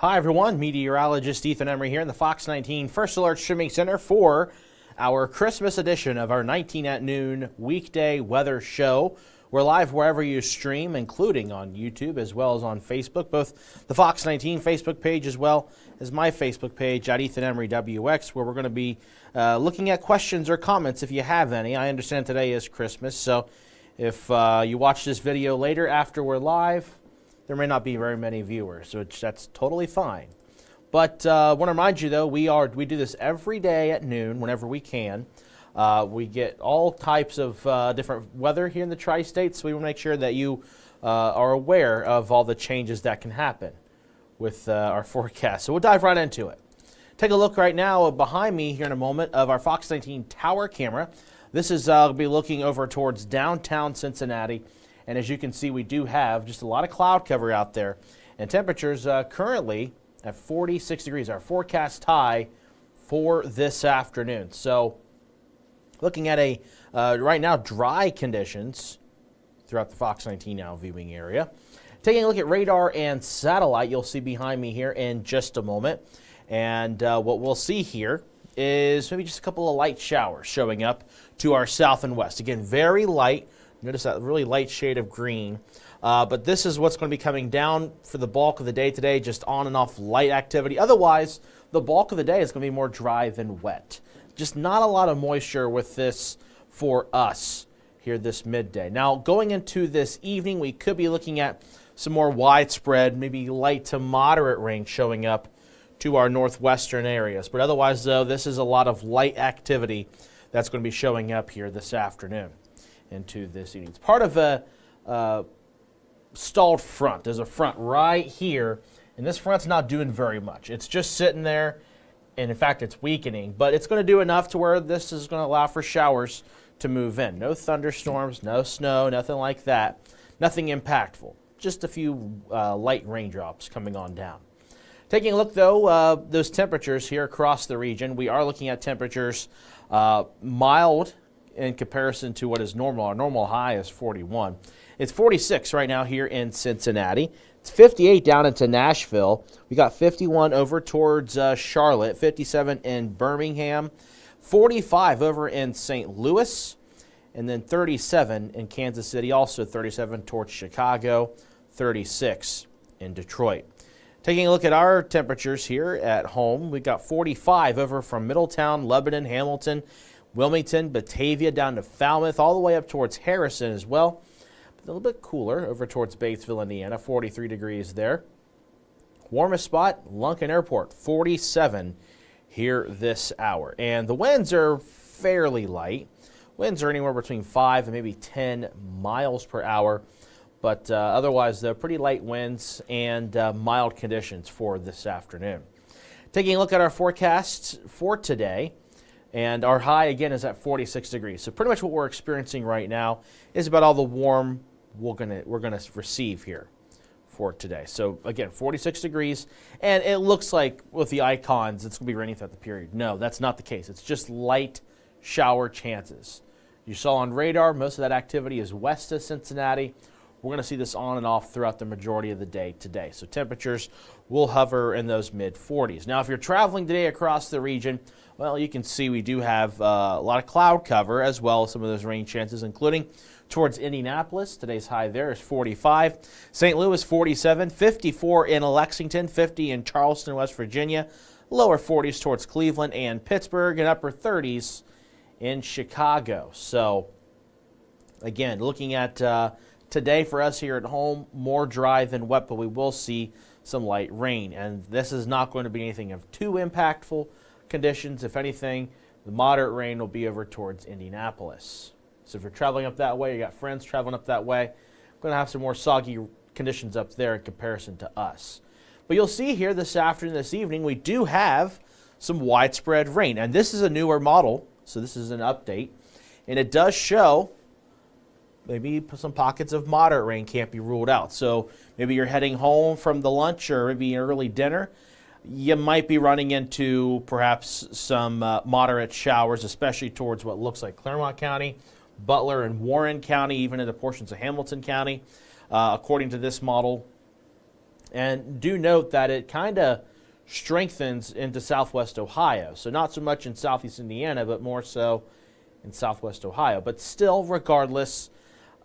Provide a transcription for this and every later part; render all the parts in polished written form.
Hi everyone, meteorologist Emery here in the Fox 19 First Alert Streaming Center for our Christmas edition of our 19 at noon weekday weather show. We're live wherever you stream, including on YouTube as well as on Facebook, both the Fox 19 Facebook page as well as my Facebook page at Ethan Emery WX, where we're going to be looking at questions or comments if you have any. I understand today is Christmas, so if you watch this video later after we're live, there may not be very many viewers, so that's totally fine. But I want to remind you, though, we do this every day at noon whenever we can. We get all types of different weather here in the tri-state, so we want to make sure that you are aware of all the changes that can happen with our forecast. So we'll dive right into it. Take a look right now behind me here in a moment of our Fox 19 tower camera. This is going to be looking over towards downtown Cincinnati. And as you can see, we do have just a lot of cloud cover out there. And temperatures currently at 46 degrees, our forecast high for this afternoon. So looking at right now, dry conditions throughout the Fox 19 now viewing area. Taking a look at radar and satellite, you'll see behind me here in just a moment. And what we'll see here is maybe just a couple of light showers showing up to our south and west. Again, very light. Notice that really light shade of green. But this is what's going to be coming down for the bulk of the day today, just on and off light activity. Otherwise, the bulk of the day is going to be more dry than wet. Just not a lot of moisture with this for us here this midday. Now, going into this evening, we could be looking at some more widespread, maybe light to moderate rain showing up to our northwestern areas. But otherwise, though, this is a lot of light activity that's going to be showing up here this afternoon into this evening. It's part of a stalled front. There's a front right here, and this front's not doing very much. It's just sitting there, and in fact, it's weakening, but it's going to do enough to where this is going to allow for showers to move in. No thunderstorms, no snow, nothing like that. Nothing impactful. Just a few light raindrops coming on down. Taking a look, though, those temperatures here across the region, we are looking at temperatures mild in comparison to what is normal. Our normal high is 41. It's 46 right now here in Cincinnati. It's 58 down into Nashville. We got 51 over towards Charlotte, 57 in Birmingham, 45 over in St. Louis, and then 37 in Kansas City, also 37 towards Chicago, 36 in Detroit. Taking a look at our temperatures here at home, we got 45 over from Middletown, Lebanon, Hamilton, Wilmington, Batavia, down to Falmouth, all the way up towards Harrison as well. A little bit cooler over towards Batesville, Indiana, 43 degrees there. Warmest spot, Lunken Airport, 47 here this hour. And the winds are fairly light. Winds are anywhere between 5 and maybe 10 miles per hour. But otherwise, they're pretty light winds and mild conditions for this afternoon. Taking a look at our forecast for today. And our high, again, is at 46 degrees. So pretty much what we're experiencing right now is about all the warm we're gonna receive here for today. So, again, 46 degrees. And it looks like with the icons, it's going to be raining throughout the period. No, that's not the case. It's just light shower chances. You saw on radar, most of that activity is west of Cincinnati. We're going to see this on and off throughout the majority of the day today. So temperatures will hover in those mid-40s. Now, if you're traveling today across the region, well, you can see we do have a lot of cloud cover as well as some of those rain chances, including towards Indianapolis. Today's high there is 45. St. Louis, 47. 54 in Lexington. 50 in Charleston, West Virginia. Lower 40s towards Cleveland and Pittsburgh, and upper 30s in Chicago. So, again, looking at today for us here at home, more dry than wet, but we will see some light rain. And this is not going to be anything of too impactful conditions. If anything, the moderate rain will be over towards Indianapolis. So if you're traveling up that way, you got friends traveling up that way, we're going to have some more soggy conditions up there in comparison to us. But you'll see here this afternoon, this evening, we do have some widespread rain. And this is a newer model, so this is an update. And it does show maybe some pockets of moderate rain can't be ruled out. So maybe you're heading home from the lunch or maybe an early dinner. You might be running into perhaps some moderate showers, especially towards what looks like Claremont County, Butler and Warren County, even into portions of Hamilton County. According to this model, And do note that it kind of strengthens into southwest Ohio. So not so much in southeast Indiana, but more so in southwest Ohio. But still, regardless,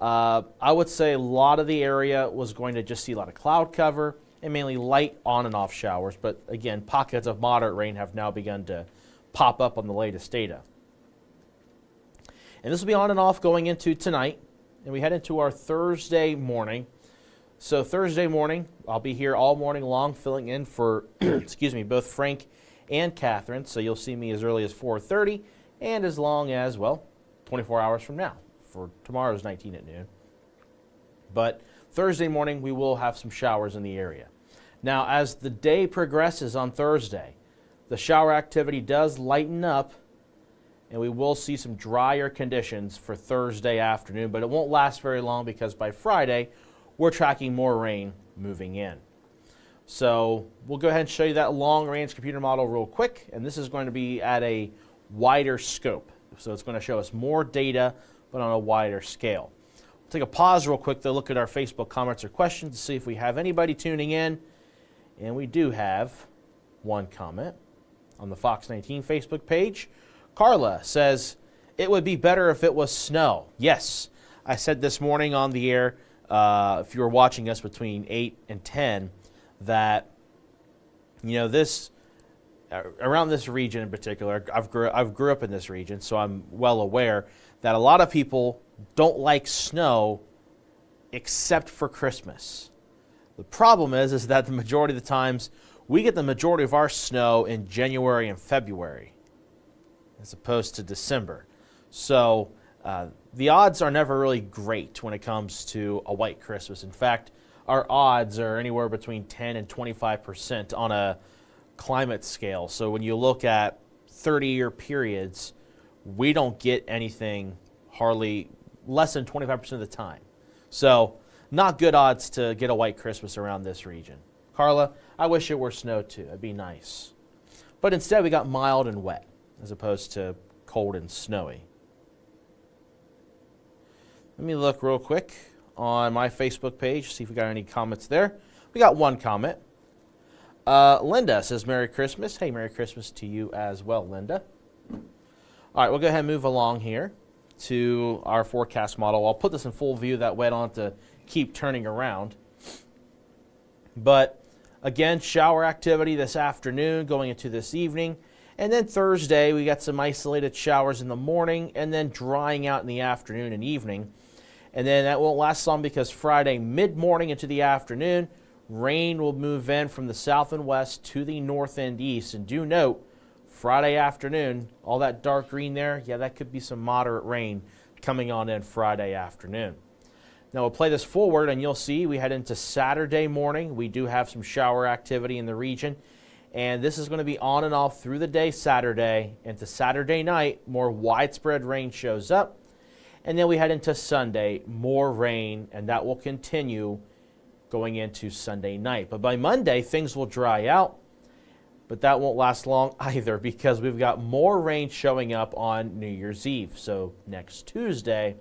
I would say a lot of the area was going to just see a lot of cloud cover and mainly light on and off showers. But again, pockets of moderate rain have now begun to pop up on the latest data. And this will be on and off going into tonight. And we head into our Thursday morning. So Thursday morning, I'll be here all morning long filling in for, excuse me, both Frank and Catherine. So you'll see me as early as 4:30 and as long as, well, 24 hours from now for tomorrow's 19 at noon. But Thursday morning, we will have some showers in the area. Now, as the day progresses on Thursday, the shower activity does lighten up, and we will see some drier conditions for Thursday afternoon, but it won't last very long because by Friday, we're tracking more rain moving in. So we'll go ahead and show you that long-range computer model real quick, and this is going to be at a wider scope. So it's going to show us more data, but on a wider scale. We'll take a pause real quick to look at our Facebook comments or questions to see if we have anybody tuning in, and we do have one comment on the Fox 19 Facebook page. Carla says, it would be better if it was snow. Yes, I said this morning on the air, if you were watching us between 8 and 10, that, you know, this, around this region in particular, I've grew up in this region, so I'm well aware that a lot of people don't like snow except for Christmas. The problem is that the majority of the times, we get the majority of our snow in January and February, as opposed to December. So the odds are never really great when it comes to a white Christmas. In fact, our odds are anywhere between 10 and 25% on a climate scale. So when you look at 30-year periods, we don't get anything hardly less than 25% of the time. So not good odds to get a white Christmas around this region. Carla, I wish it were snow too. It'd be nice. But instead we got mild and wet as opposed to cold and snowy. Let me look real quick on my Facebook page, see if we got any comments there. We got one comment. Linda says, Merry Christmas. Hey, Merry Christmas to you as well, Linda. All right, we'll go ahead and move along here to our forecast model. I'll put this in full view, that way I don't have to keep turning around. But again, shower activity this afternoon going into this evening. And then Thursday, we got some isolated showers in the morning and then drying out in the afternoon and evening. And then that won't last long because Friday mid-morning into the afternoon, rain will move in from the south and west to the north and east. And do note, Friday afternoon, all that dark green there, yeah, that could be some moderate rain coming on in Friday afternoon. Now we'll play this forward and you'll see we head into Saturday morning. We do have some shower activity in the region. And this is going to be on and off through the day Saturday. Into Saturday night, more widespread rain shows up. And then we head into Sunday, more rain, and that will continue going into Sunday night. But by Monday, things will dry out. But that won't last long either because we've got more rain showing up on New Year's Eve. So next Tuesday.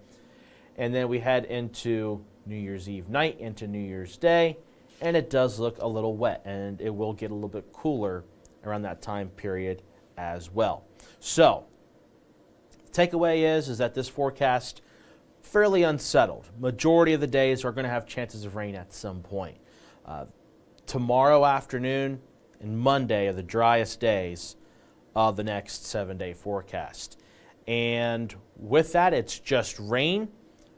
And then we head into New Year's Eve night, into New Year's Day. And it does look a little wet, and it will get a little bit cooler around that time period as well. So, the takeaway is that this forecast fairly unsettled. Majority of the days are going to have chances of rain at some point. Tomorrow afternoon and Monday are the driest days of the next 7-day forecast. And with that, it's just rain.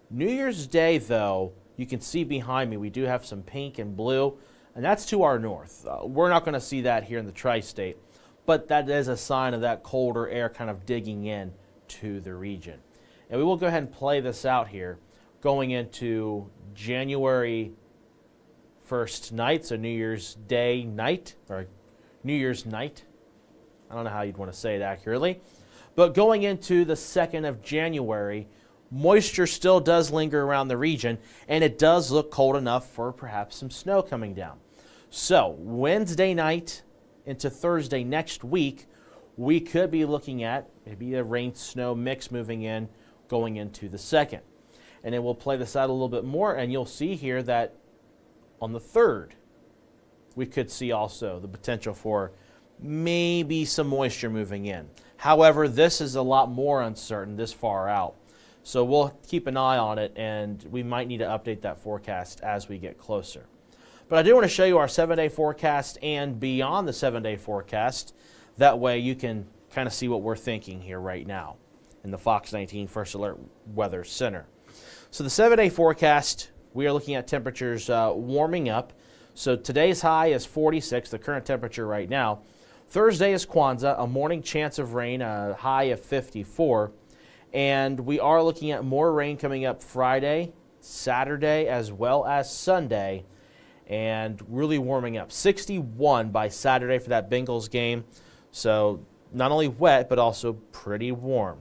New Year's Day, though, you can see behind me, we do have some pink and blue, and that's to our north. We're not going to see that here in the tri-state, but that is a sign of that colder air kind of digging in to the region. And we will go ahead and play this out here going into January 1st night, so New Year's Day night, or New Year's night. I don't know how you'd want to say it accurately. But going into the 2nd of January, moisture still does linger around the region, and it does look cold enough for perhaps some snow coming down. So Wednesday night into Thursday next week, we could be looking at maybe a rain-snow mix moving in going into the 2nd. And then we'll play this out a little bit more, and you'll see here that on the 3rd, we could see also the potential for maybe some moisture moving in. However, this is a lot more uncertain this far out. So we'll keep an eye on it, and we might need to update that forecast as we get closer. But I do want to show you our 7-day forecast and beyond the 7-day forecast. That way you can kind of see what we're thinking here right now in the Fox 19 First Alert Weather Center. So the 7-day forecast, we are looking at temperatures warming up. So today's high is 46, the current temperature right now. Thursday is Kwanzaa, a morning chance of rain, a high of 54. And we are looking at more rain coming up Friday, Saturday, as well as Sunday. And really warming up. 61 by Saturday for that Bengals game. So not only wet, but also pretty warm.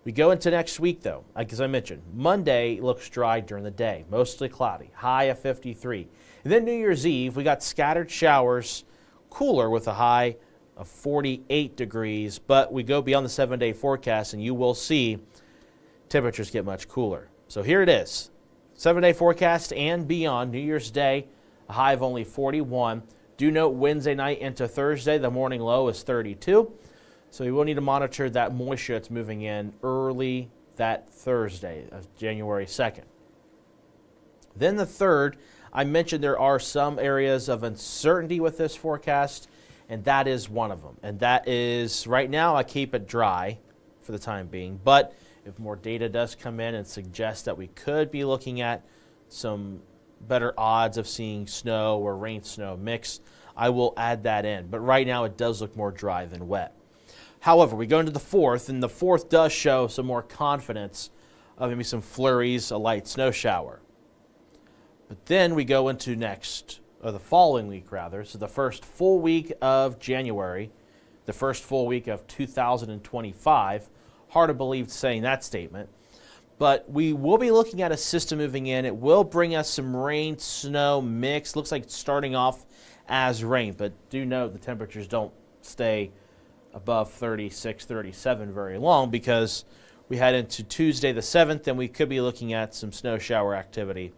We go into next week, though. Like as I mentioned, Monday looks dry during the day, mostly cloudy, high of 53. And then New Year's Eve, we got scattered showers, cooler with a high of 48 degrees. But we go beyond the 7-day forecast, and you will see temperatures get much cooler. So here it is, 7-day forecast and beyond. New Year's Day, a high of only 41. Do note Wednesday night into Thursday, the morning low is 32. So we will need to monitor that moisture that's moving in early that Thursday of January 2nd. Then the 3rd, I mentioned there are some areas of uncertainty with this forecast, and that is one of them. And that is, right now, I keep it dry for the time being. But if more data does come in and suggest that we could be looking at some better odds of seeing snow or rain-snow mix, I will add that in. But right now, it does look more dry than wet. However, we go into the 4th, and the 4th does show some more confidence of maybe some flurries, a light snow shower. But then we go into the following week rather, so the first full week of January, the first full week of 2025. Hard to believe saying that statement. But we will be looking at a system moving in. It will bring us some rain, snow mix. Looks like it's starting off as rain, but do note the temperatures don't stay above 36, 37 very long, because we head into Tuesday the 7th, and we could be looking at some snow shower activity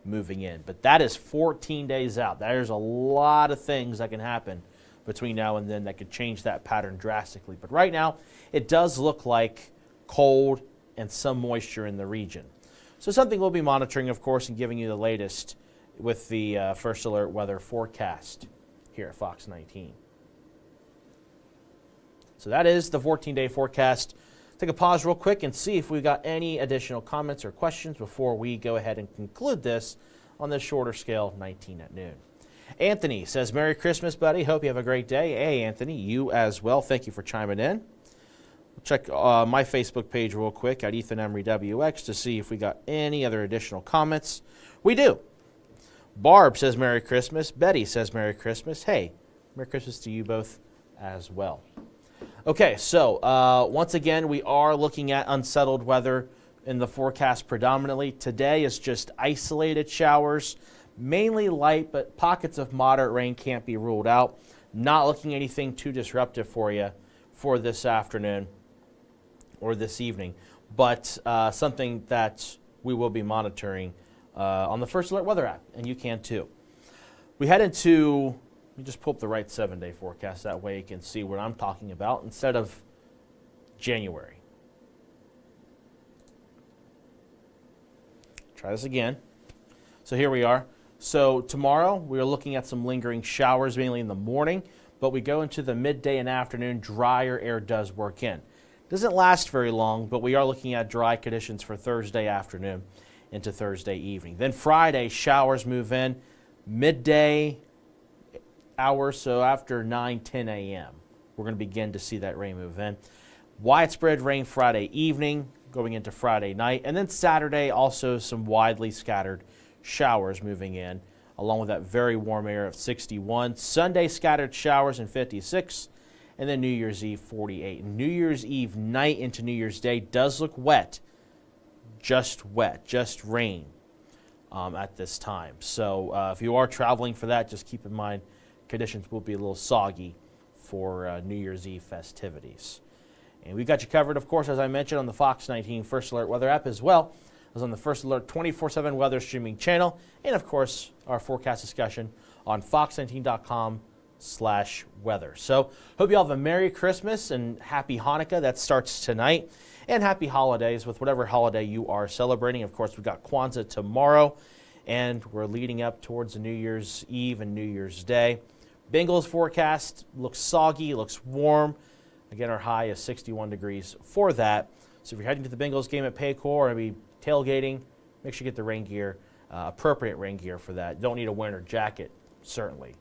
moving in. But that is 14 days out. There's a lot of things that can happen between now and then that could change that pattern drastically. But right now, it does look like cold and some moisture in the region. So something we'll be monitoring, of course, and giving you the latest with the First Alert Weather Forecast here at Fox 19. So that is the 14-day forecast. Take a pause real quick and see if we've got any additional comments or questions before we go ahead and conclude this on this shorter scale 19 at noon. Anthony says, Merry Christmas, buddy. Hope you have a great day. Hey, Anthony, you as well. Thank you for chiming in. Check my Facebook page real quick at Ethan Emery WX to see if we got any other additional comments. We do. Barb says Merry Christmas. Betty says Merry Christmas. Hey, Merry Christmas to you both as well. Okay, so once again, we are looking at unsettled weather in the forecast predominantly. Today is just isolated showers, mainly light, but pockets of moderate rain can't be ruled out. Not looking at anything too disruptive for you for this afternoon or this evening, but something that we will be monitoring on the First Alert Weather app, and you can too. We head into, let me just pull up the right 7-day forecast, that way you can see what I'm talking about instead of January. Try this again. So here we are. So tomorrow we are looking at some lingering showers, mainly in the morning, but we go into the midday and afternoon, drier air does work in. Doesn't last very long, but we are looking at dry conditions for Thursday afternoon into Thursday evening. Then Friday, showers move in midday hours, so after 9, 10 a.m. We're going to begin to see that rain move in. Widespread rain Friday evening, going into Friday night, and then Saturday also some widely scattered showers moving in, along with that very warm air of 61. Sunday, scattered showers in 56, and then New Year's Eve, 48. New Year's Eve night into New Year's Day does look wet, just rain at this time. So if you are traveling for that, just keep in mind conditions will be a little soggy for New Year's Eve festivities. And we've got you covered, of course, as I mentioned, on the Fox 19 First Alert Weather app, as well as on the First Alert 24/7 Weather streaming channel, and, of course, our forecast discussion on fox19.com/weather. So hope you all have a Merry Christmas and Happy Hanukkah. That starts tonight. And happy holidays with whatever holiday you are celebrating. Of course, we've got Kwanzaa tomorrow, and we're leading up towards the New Year's Eve and New Year's Day. Bengals forecast looks soggy, looks warm. Again, our high is 61 degrees for that. So if you're heading to the Bengals game at Paycor or maybe tailgating, make sure you get the rain gear, appropriate rain gear for that. You don't need a winter jacket, certainly,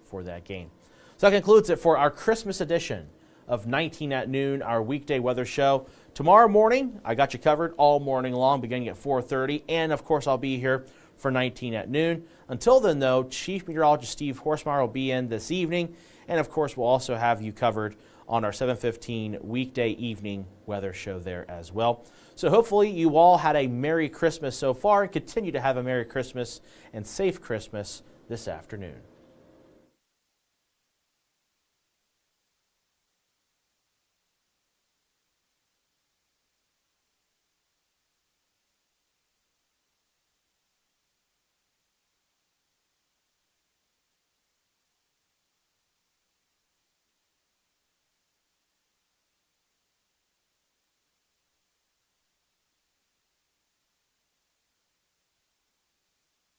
for that game. So that concludes it for our Christmas edition of 19 at Noon, our weekday weather show. Tomorrow morning, I got you covered all morning long, beginning at 4:30. And, of course, I'll be here for 19 at Noon. Until then, though, Chief Meteorologist Steve Horsemeyer will be in this evening. And, of course, we'll also have you covered on our 7:15 weekday evening weather show there as well. So hopefully you all had a Merry Christmas so far and continue to have a Merry Christmas and safe Christmas this afternoon.